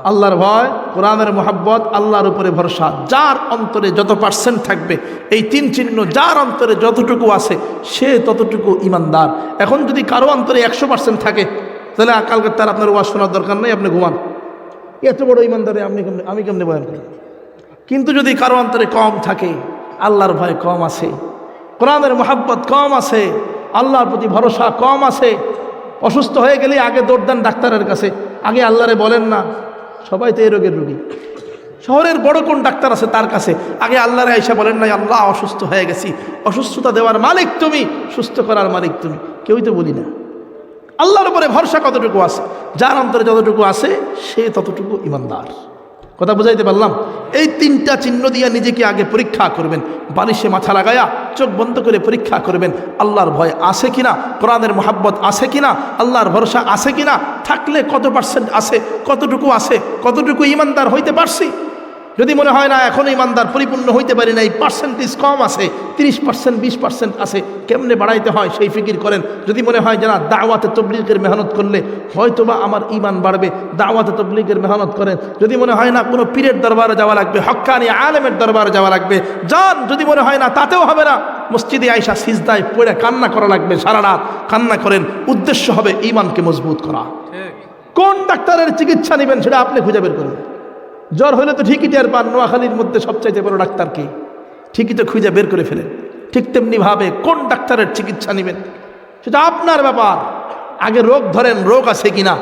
আল্লাহর ভয়, কোরআনের মোহাব্বত, আল্লাহর উপরে ভরসা। যার অন্তরে যত পার্সেন্ট থাকবে, এই 3 চিহ্ন যার অন্তরে যতটুকু আছে সে ততটুকু ঈমানদার। এখন যদি কারো অন্তরে 100% থাকে, তাহলে কালকে তার আপনার ওয়াজ শোনার দরকার নেই, আপনি ঘুমান। এত বড় ঈমানদারে আমি কেমনে বয়ান করি? কিন্তু যদি কারো অন্তরে কম থাকে, আল্লাহর ভয় কম আছে, কোরআনের মোহাব্বত কম আছে, আল্লাহর প্রতি ভরসা কম আছে, অসুস্থ হয়ে গেলে আগে দৌড় দেন ডাক্তারের কাছে, আগে আল্লাহরে বলেন না। সবাই তো এই রোগের রোগী, শহরের বড় কোন ডাক্তার আছে তার কাছে আগে আল্লাহরে আইসা বলেন না, আল্লাহ অসুস্থ হয়ে গেছি, অসুস্থতা দেওয়ার মালিক তুমি, সুস্থ করার মালিক তুমি। কেউই তো বলি না। আল্লাহর উপরে ভরসা কতটুকু আছে? যার অন্তরে যতটুকু আছে সে ততটুকু ঈমানদার। কথা বুঝাইতে পারলাম? এই 3টা চিহ্ন দিয়ে নিজেকে আগে পরীক্ষা করবেন, বালিশে মাথা লাগায়া চোখ বন্ধ করে পরীক্ষা করবেন, আল্লাহর ভয় আছে কিনা, কোরআনের মোহাব্বত আছে কিনা, আল্লাহর ভরসা আছে কিনা, থাকলে কত পার্সেন্ট আছে, কতটুকু আছে, কতটুকু ঈমানদার হইতে পারছি। যদি মনে হয় না এখনো ইমানদার পরিপূর্ণ হইতে পারি না, এই পার্সেন্টেজ কম আছে, 30% 20% আছে, কেমনে বাড়াইতে হয় সেই ফিকির করেন। যদি মনে হয় যে না দাওয়াতে তবলিগের মেহনত করলে হয়তোবা আমার ইমান বাড়বে, দাওয়াতে তবলিগের মেহনত করেন। যদি মনে হয় না কোনো পীরের দরবারে যাওয়া লাগবে, হক্কানি আলেমের দরবারে যাওয়া লাগবে, যান। যদি মনে হয় না তাতেও হবে না, মসজিদে আয়েশা সিজদায় পড়ে কান্না করা লাগবে, সারা রাত কান্না করেন। উদ্দেশ্য হবে ইমানকে মজবুত করা। কোন ডাক্তারের চিকিৎসা নেবেন সেটা আপনি খুঁজে বের করবেন। জ্বর হলে তো ঠিকই টের পান, নোয়াখালীর মধ্যে সবচাইতে বড় ডাক্তার কি, ঠিকই তো খুঁজে বের করে ফেলেন। ঠিক তেমনিভাবে কোন ডাক্তারের চিকিৎসা নেবেন সেটা আপনার ব্যাপার। আগে রোগ ধরেন, রোগ আছে কিনা,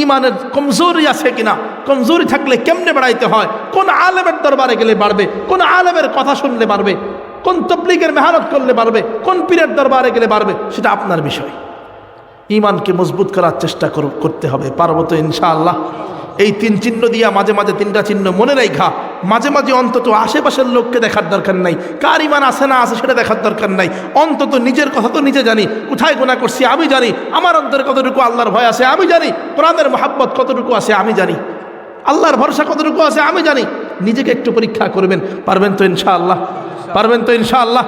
ইমানের কমজোরি আছে কিনা, কমজোরি থাকলে কেমনে বাড়াইতে হয়, কোন আলেমের দরবারে গেলে বাড়বে, কোন আলেমের কথা শুনলে বাড়বে, কোন তবলিগের মেহনত করলে বাড়বে, কোন পীরের দরবারে গেলে বাড়বে, সেটা আপনার বিষয়। ইমানকে মজবুত করার চেষ্টা করতে হবে। পারবো তো ইনশাআল্লাহ। এই 3 চিহ্ন দিয়া মাঝে মাঝে 3টা চিহ্ন মনে রাখা, মাঝে মাঝে অন্তত আশেপাশের লোককে দেখার দরকার নাই, কার ইমান আছে না আছে সেটা দেখার দরকার নাই। অন্তত নিজের কথা তো নিজে জানি, কোথায় গুনাহ করছি আমি জানি, আমার অন্তরে কতটুকু আল্লাহর ভয় আছে আমি জানি, কোরআনের মহাব্বত কতটুকু আছে আমি জানি, আল্লাহর ভরসা কতটুকু আছে আমি জানি। নিজেকে একটু পরীক্ষা করবেন। পারবেন তো ইনশাআল্লাহ? পারবেন তো ইনশাআল্লাহ?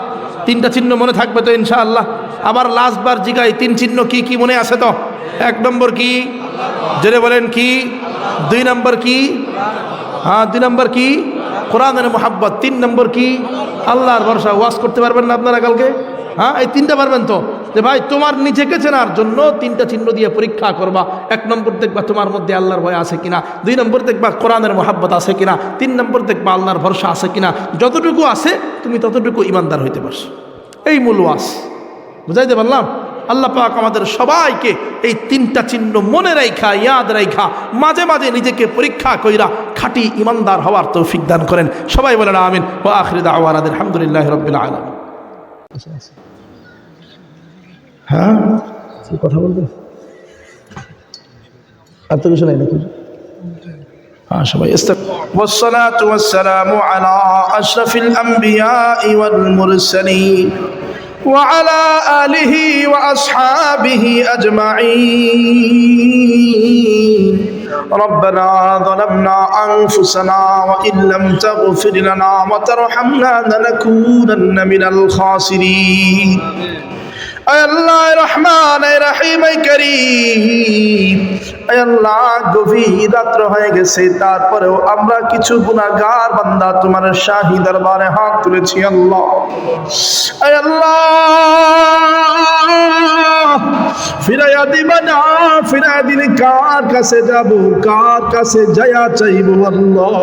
3টা চিহ্ন মনে থাকবে তো ইনশাআল্লাহ? আবার লাস্টবার জিগাই 3 চিহ্ন কি কি মনে আছে তো? 1 নম্বর কি? জোরে বলেন কি? 2 নম্বর কি? হ্যাঁ 2 নম্বর কি? কোরআনের মহাব্বত। 3 নম্বর কি? আল্লাহর ভরসা। ওয়াজ করতে পারবেন না আপনারা কালকে? হ্যাঁ এই 3টা পারবেন তো? যে ভাই তোমার নিজেকে চেনার জন্য 3টা চিহ্ন দিয়ে পরীক্ষা করবা। 1 নম্বর দেখবা তোমার মধ্যে আল্লাহর ভয় আছে কিনা, 2 নম্বর দেখবা কোরআনের মহাব্বত আছে কিনা, 3 নম্বর দেখবা আল্লাহর ভরসা আছে কিনা। যতটুকু আছে তুমি ততটুকু ইমানদার হইতে পারছো। এই মূল ওয়াজ। বুঝাইতে পারলাম? আল্লাহ পাক আমাদের সবাইকে এই 3টা চিহ্ন মনে রাখা, ইয়াদ রাখা, মাঝে মাঝে নিজেকে পরীক্ষা কইরা খাঁটি ইমানদার হওয়ার তৌফিক দান করেন। সবাই বলেন আমিন। ওয়া আখিরু দাওয়ানা আলহামদুলিল্লাহি রাব্বিল আলামিন। হ্যাঁ কথা বলবেন? আর তো কিছু নাই নাকি? হ্যাঁ সবাই ওয়াসসালাতু ওয়াসসালামু আলা আশরাফিল আমবিয়াই ওয়াল মুরসালিন وعلى آله وأصحابه أجمعين. ربنا ظلمنا أنفسنا وإن لم تغفر لنا وترحمنا لنكونن من الخاسرين. আয় আল্লাহ রহমান, আয় রহিম, আয় করিম, আয় আল্লাহ গভীর রাত্র হয়ে গেছে, তারপরেও আমরা কিছু গুনাহগার বান্দা তোমার শাহী দরবারে হাত তুলেছি। আল্লাহ আয় আল্লাহ ফিরাইয়া দিবা না, ফিরাইয়া দিলে কার কাছে যাব, কার কাছে যায়া চাইবো? আল্লাহ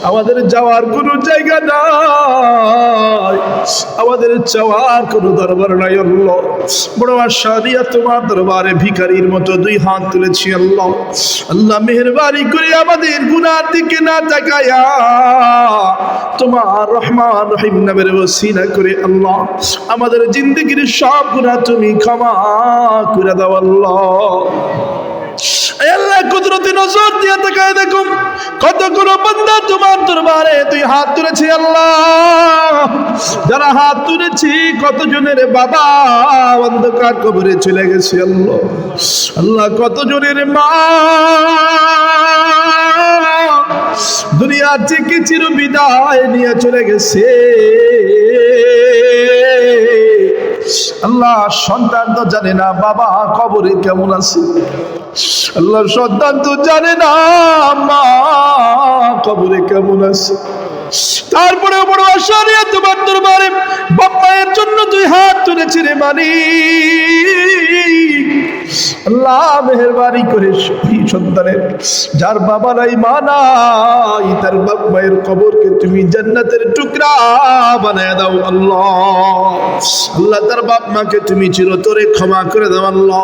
আমাদের যাওয়ার কোনো জায়গা নাই, আমাদের চাওয়ার কোনো দরবার নাই। আল্লাহ বড় আশা দিয়া তোমার দরবারে ভিখারির মতো 2 হাত তুলেছি। আল্লাহ আল্লাহ মেহেরবানি করে আমাদের গুনার দিকে না তাকায়া তোমার রহমান রহিম নামের ওসিলা করে আল্লাহ আমাদের জিন্দেগির সব গুনাহ তুমি ক্ষমা করে দাও। আল্লাহ আল্লাহ কুদরতি নজর দিয়ে তাকায় দেখুন কতগুলো বান্দা তোমার দরবারে 2 হাত তুলেছে। আল্লাহ যারা হাত তুলেছি কতজনের বাবা অন্ধকার কবরে চলে গেছে। আল্লাহ আল্লাহ কতজনের মা দুনিয়া থেকে চির বিদায় নিয়ে চলে গেছে। আল্লাহ সন্তান তো জানে না বাবা কবরে কেমন আছে, আল্লাহ সন্তান তো জানে না মা কবরে কেমন আছে। তারপরে বড় আশা নিয়ে তোমার দরবারে বাপ মায়ের জন্য 2 হাত তুলেছি রে মালিক। আল্লাহ মেহেরবানি করে সহি সন্তানের যার বাবা নাই মা নাই তার বাপ মায়ের কবরকে তুমি জান্নাতের টুকরা বানায় দাও। আল্লাহ আল্লাহ তার বাপ মাকে তুমি চিরতরে ক্ষমা করে দাও। আল্লাহ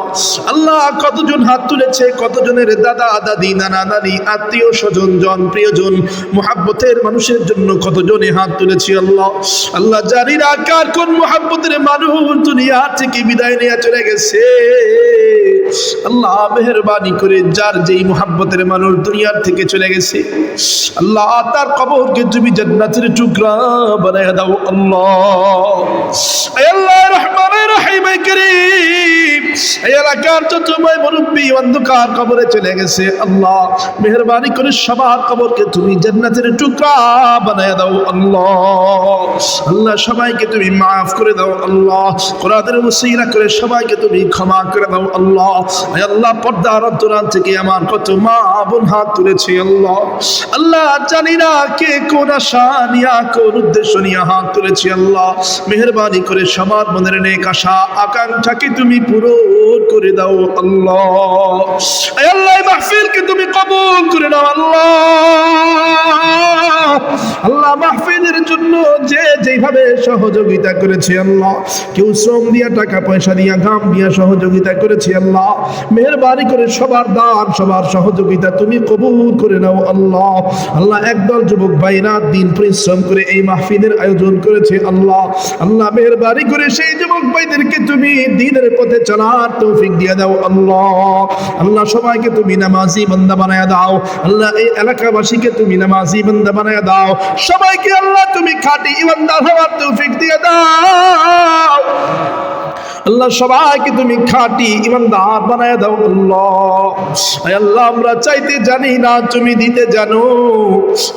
আল্লাহ কতজন হাত তুলেছে, কতজনের দাদা দাদি নানা নানি আত্মীয় স্বজন জন প্রিয়জন মুহাব্বতের মানুষের জন্য কতজনে হাত তুলেছি। আল্লাহ আল্লাহ জানি না কার কোন মুহাব্বতের মানুষ দুনিয়া থেকে বিদায় নিয়ে চলে গেছে। আল্লাহ মেহেরবানি করে যার যেই মুহাব্বতের মানুষ দুনিয়ার থেকে চলে গেছে আল্লাহ তার কবরকে তুমি জান্নাতের টুকরা বানায় দাও আল্লাহ। আয় আল্লাহ রহমানের রহিম করিম, এই এলাকার যত ভাই মুরব্বী অন্ধকার কবরে চলে গেছে আল্লাহ মেহেরবানি করে সবার কবরকে তুমি জান্নাতের টুকরা বানায় দাও আল্লাহ। আল্লাহ সবাইকে তুমি মাফ করে দাও আল্লাহ, কোরআনের ওসিলা করে সবাইকে তুমি ক্ষমা করে দাও আল্লাহ। আয় আল্লাহ পর্দার অন্তরাল থেকে আমার কত মা বোন হাত তুলেছে আল্লাহ, আল্লাহ জানি না কে কোন আশা নিয়া কোন উদ্দেশ্য নিয়ে হাত তুলেছে আল্লাহ মেহেরবানি করে সবার মনের নেক আশা আকাঙ্ক্ষাকে তুমি পূরণ করে দাও আল্লাহ। আয় আল্লাহ মাহফিলকে তুমি কবুল করে নাও আল্লাহ। আল্লাহ মাহফিলের জন্য যে যেভাবে সহযোগিতা করেছে আল্লাহ, কেউ শ্রম দিয়া টাকা পয়সা দিয়া গাম দিয়া সহযোগিতা করেছে আল্লাহ মেহেরবানি করে সবার দান সবার সহযোগিতা তুমি কবুল করে নাও আল্লাহ। আল্লাহ একদল যুবক ভাইরা দিন পরিশ্রম করে এই মাহফিলের আয়োজন করেছে আল্লাহ, আল্লাহ মেহেরবানি করে সেই যুবক ভাইদেরকে তুমি দ্বীনের পথে চলার তৌফিক দিয়ে দাও আল্লাহ। আল্লাহ সবাইকে তুমি নামাজি বান্দা বানায়া দাও আল্লাহ, এই এলাকাবাসীকে তুমি নামাজি বান্দা বানায়া দাও, সবাইকে আল্লাহ তুমি খাঁটি ইমানদার হওয়ার তৌফিক দিয়ে দাও আল্লাহ, সবাইকে তুমি খাঁটি ইমানদার বানায় দাও আল্লাহ। আয় আল্লাহ আমরা চাইতে জানি না তুমি দিতে জানো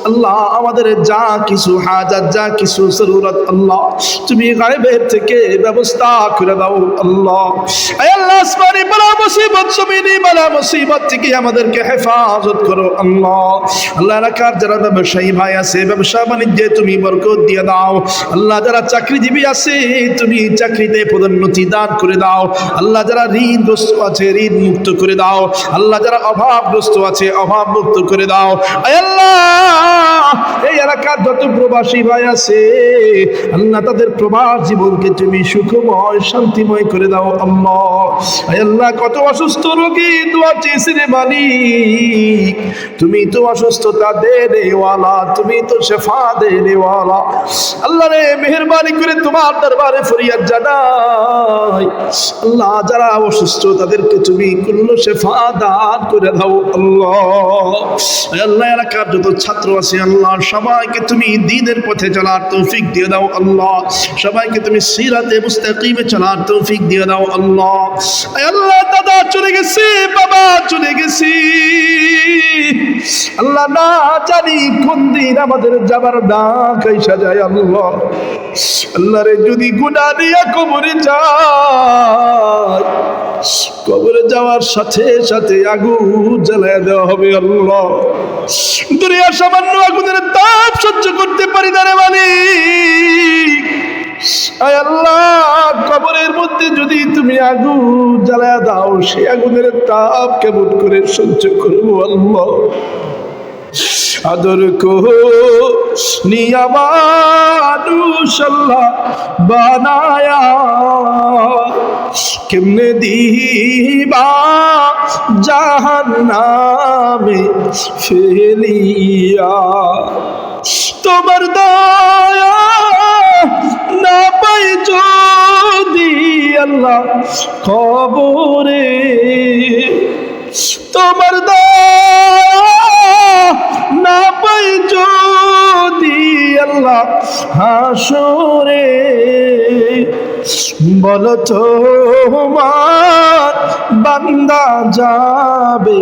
আল্লাহ, আমাদের যা কিছু হাজাত যা কিছু জরুরত আল্লাহ তুমি গায়বের থেকে ব্যবস্থা করে দাও আল্লাহ। আয় আল্লাহ আসমানি বালা মুসিবত জমিনি বালা মুসিবত থেকে আমাদেরকে হেফাজত করো আল্লাহ। আল্লাহ এলাকার যারা ব্যবসায়ী ভাই আছে ব্যবসা বাণিজ্যে তুমি বরকত দিয়ে দাও আল্লাহ, যারা চাকরিজীবী আছে তুমি চাকরিতে পদোন্নতি দান করে দাও আল্লাহ, যারা ঋণগ্রস্ত আছে ঋণ মুক্ত করে দাও আল্লাহ, যারা অভাবগ্রস্ত আছে অভাব মুক্ত করে দাও। আয় আল্লাহ এই এলাকার যত প্রবাসী ভাই আছে আল্লাহ তাদের প্রবাস জীবনকে তুমি সুখময় শান্তিময় করে দাও আল্লাহ। আয় আল্লাহ কত অসুস্থ রোগী দোয়া চেয়েছে রে মালিক, তুমি তো অসুস্থতা দেনেওয়ালা, তুমি তো শেফা দেনেওয়ালা আল্লাহ রে মেহেরবানি করে তোমার দরবারে ফরিয়াদ জানাই আল্লাহ, যারা অসুস্থ তাদেরকে তুমি কুল্লু শেফা দান করে দাও আল্লাহ। আল্লাহ এলাকার যত ছাত্র আছে আল্লাহ সবাইকে তুমি দ্বীনের পথে চলার তৌফিক দিয়ে দাও আল্লাহ, সবাইকে তুমি সিরাতে মুস্তাকিমে চলার তৌফিক দিয়ে দাও আল্লাহ। আল্লাহ দাদা চলে গেছে বাবা চলে গেছি আল্লাহ, না জানি কোন দিন আমাদের যাবার ডাক আইসা যায় আল্লাহ। আল্লাহ রে যদি গুনাহ নিয়ে কবরে যায় কবরে যাওয়ার সাথে সাথে আগুন জ্বালায় দেওয়া হবে আল্লাহ। দুনিয়ার সামান্য আগুনের তাপ সহ্য করতে পারি না রে মালিক। আয় আল্লাহ কবরের মধ্যে যদি তুমি আগুন জ্বালায় দাও সেই আগুনের তাপ কেমন করে সহ্য করবো আল্লাহ। আদর কো নিয়া মানুষ আল্লাহ বানায়া কেমনে দিবা জাহান্নামে ফেলিয়া, তোমার দয়া না পাই যদি আল্লাহ কবরে, তোমার দয়া না পাই যদি আল্লাহ হাসরে, বলো তোমার বান্দা যাবে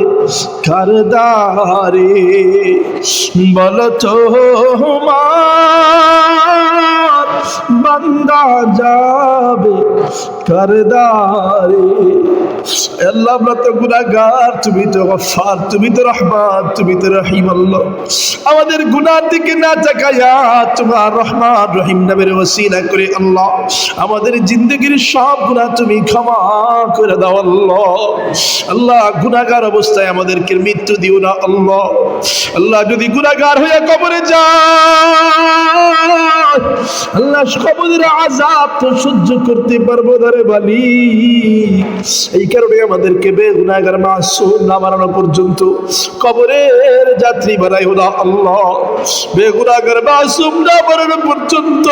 কার দ্বারে, বলো তোমার বান্দা যাবে কার দ্বারে। আল্লাহ আমরা তো গুনাহগার, তুমি তো গফফার, তুমি তো রহমান, তুমি তো রহিম আল্লাহ। আমাদের গুনাহ থেকে না তাকায়া তোমার রহমান রহিম নামের ওসিলা করে আল্লাহ আমাদের জিন্দগির সব গুনাহ তুমি ক্ষমা করে দাও আল্লাহ। আল্লাহ গুনাহগার অবস্থায় আমাদেরকে মৃত্যু দিও না আল্লাহ। আল্লাহ যদি গুনাহগার হয়ে কবরে যায় আল্লাহ কবরের আযাব তো সহ্য করতে পারবো না রে মালিক। এই কারণে আমাদেরকে বেগুনাহগার মাসুম না বানানো পর্যন্ত কবরের যাত্রী বানাইও না আল্লাহ। বেগুনাহগার মাসুম না বানানো পর্যন্ত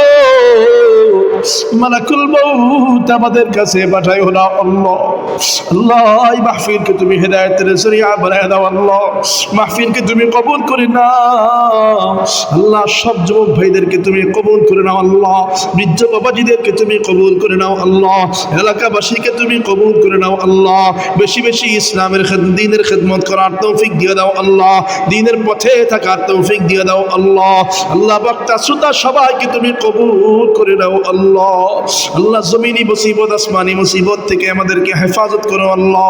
মালাকুল মউত আমাদের কাছে পাঠাইও না আল্লাহ। আল্লাহ এই মাহফিলকে তুমি হেদায়েতের জরিয়া বানায় দাও আল্লাহ। মাহফিলকে তুমি কবুল করে নাও আল্লাহ। সব যুবক ভাইদেরকে তুমি কবুল করে নাও আল্লাহ। বৃদ্ধ বাবাজিদেরকে তুমি কবুল করে নাও আল্লাহ। এলাকাবাসীকে তুমি কবুল করে নাও আল্লাহ। বেশি বেশি ইসলামের দ্বীনের খিদমত করার তৌফিক দিয়ে দাও আল্লাহ। দ্বীনের পথে থাকার তৌফিক দিয়ে দাও আল্লাহ। আল্লাহ বক্তা শ্রোতা সবাইকে তুমি কবুল করে নাও আল্লাহ। আল্লাহ জমিনি মুসিবত আসমানি মুসিবত থেকে আমাদেরকে হেফাজত করো আল্লাহ।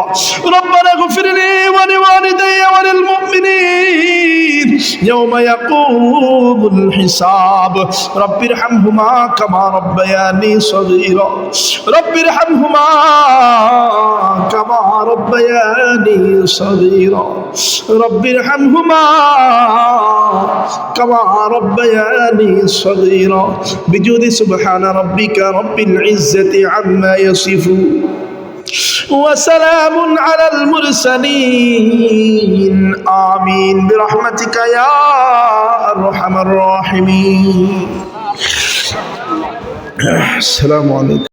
রব্বানা গফিরলি ওয়া লিওয়ালিদাইয়া ওয়া লিল মুমিনিন ইয়াওমা ইয়াকুমুল হিসাব। রব্বিরহামহুমা কামা রব্বায়ানি সগীরা। রব্বিরহামহুমা কামা রব্বায়ানি সগীরা। রব্বিরহামহুমা কামা রব্বায়ানি সগীরা। বিজুদি সুবহান রাব্বিকা রব্বিল ইজ্জাতি আম্মা ইয়াসিফুন وسلام على المرسلين آمين برحمتك يا أرحم الراحمين. السلام عليكم.